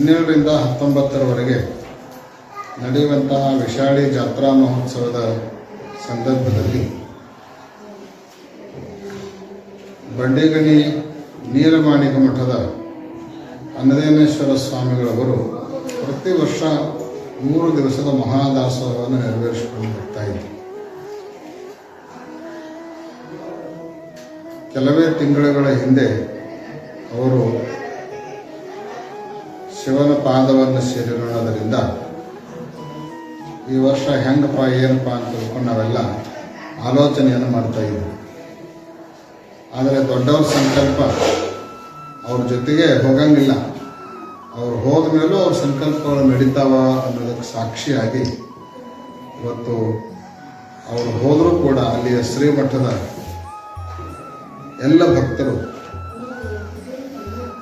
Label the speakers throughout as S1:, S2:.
S1: 17ರಿಂದ 19ರವರೆಗೆ ನಡೆಯುವಂತಹ ವಿಶಾಲಿ ಜಾತ್ರಾ ಮಹೋತ್ಸವದ ಸಂದರ್ಭದಲ್ಲಿ ಬಂಡಿಗಣಿ ನೀಲಮಾಣಿಕ ಮಠದ ಅನ್ನದಾನೇಶ್ವರ ಸ್ವಾಮಿಗಳವರು ಪ್ರತಿ ವರ್ಷ 3 ದಿವಸದ ಮಹಾದಾಸೋಹವನ್ನು ನೆರವೇರಿಸಿಕೊಂಡು ಬರ್ತಾ ಇದ್ದಾರೆ. ಕೆಲವೇ ತಿಂಗಳುಗಳ ಹಿಂದೆ ಅವರು ಶಿವನ ಪಾದವನ್ನು ಸೇರಿರೋದ್ರಿಂದ ಈ ವರ್ಷ ಹೆಂಗಪ್ಪ ಏನಪ್ಪ ಅಂತ ತಿಳ್ಕೊಂಡು ನಾವೆಲ್ಲ ಆಲೋಚನೆಯನ್ನು ಮಾಡ್ತಾ ಇದ್ದೀವಿ. ಆದರೆ ದೊಡ್ಡವ್ರ ಸಂಕಲ್ಪ ಅವ್ರ ಜೊತೆಗೆ ಹೋಗಂಗಿಲ್ಲ. ಅವ್ರು ಹೋದ ಮೇಲೂ ಅವ್ರ ಸಂಕಲ್ಪಗಳು ನಡೀತಾವ ಅನ್ನೋದಕ್ಕೆ ಸಾಕ್ಷಿಯಾಗಿ ಇವತ್ತು ಅವರು ಹೋದರೂ ಕೂಡ ಅಲ್ಲಿಯ ಶ್ರೀಮಠದ ಎಲ್ಲ ಭಕ್ತರು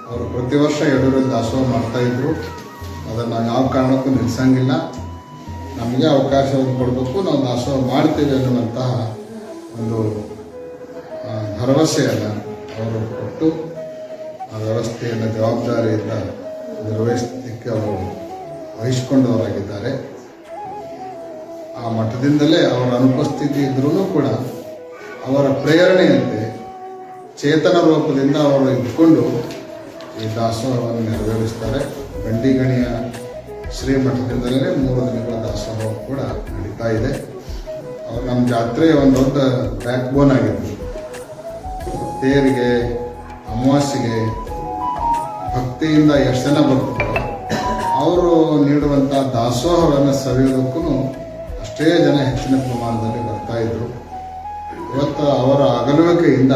S1: ಅವರು ಪ್ರತಿ ವರ್ಷ ಯಡೂರಲ್ಲಿ ದಾಸೋಹ ಮಾಡ್ತಾಯಿದ್ರು. ಅದನ್ನು ಯಾವ ಕಾರಣಕ್ಕೂ ನಿಲ್ಲಿಸಂಗಿಲ್ಲ. ನಮಗೆ ಅವಕಾಶವನ್ನು ಕೊಡಬೇಕು, ನಾವು ದಾಸೋಹ ಮಾಡ್ತೀವಿ ಅನ್ನುವಂತಹ ಒಂದು ಭರವಸೆಯನ್ನು ಅವರು ಕೊಟ್ಟು ಆ ವ್ಯವಸ್ಥೆಯನ್ನು ಜವಾಬ್ದಾರಿಯಿಂದ ನಿರ್ವಹಿಸಲಿಕ್ಕೆ ಅವರು ವಹಿಸಿಕೊಂಡವರಾಗಿದ್ದಾರೆ. ಆ ಮಠದಿಂದಲೇ ಅವರ ಅನುಪಸ್ಥಿತಿ ಇದ್ರೂ ಕೂಡ ಅವರ ಪ್ರೇರಣೆಯಂತೆ ಚೇತನ ರೂಪದಿಂದ ಅವರು ಇದ್ಕೊಂಡು ಈ ದಾಸೋಹವನ್ನು ನೆರವೇರಿಸ್ತಾರೆ. ಬಂಡಿಗಣಿಯ ಶ್ರೀಮಠದಿಂದಲೇ 3 ದಿನಗಳ ದಾಸೋಹ ಕೂಡ ನಡೀತಾ ಇದೆ. ಅವರು ನಮ್ಮ ಜಾತ್ರೆಯ ಒಂದು ದೊಡ್ಡ ಬ್ಯಾಕ್ ಬೋನ್ ಆಗಿತ್ತು. ತೇರಿಗೆ, ಅಮಾವಾಸ್ಯೆಗೆ ಭಕ್ತಿಯಿಂದ ಎಷ್ಟು ಜನ ಬರ್ತಾರೆ ಅವರು ನೀಡುವಂಥ ದಾಸೋಹವನ್ನು ಸವಿಯೋದಕ್ಕೂ ಅಷ್ಟೇ ಜನ ಹೆಚ್ಚಿನ ಪ್ರಮಾಣದಲ್ಲಿ ಬರ್ತಾ ಇದ್ರು. ಇವತ್ತು ಅವರ ಅಗಲುವಿಕೆಯಿಂದ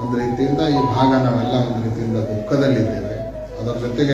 S1: ಒಂದು ರೀತಿಯಿಂದ ಈ ಭಾಗ ನಾವೆಲ್ಲ ಒಂದು ರೀತಿಯಿಂದ ದುಃಖದಲ್ಲಿದ್ದೇವೆ. ಅದರ ಜೊತೆಗೆ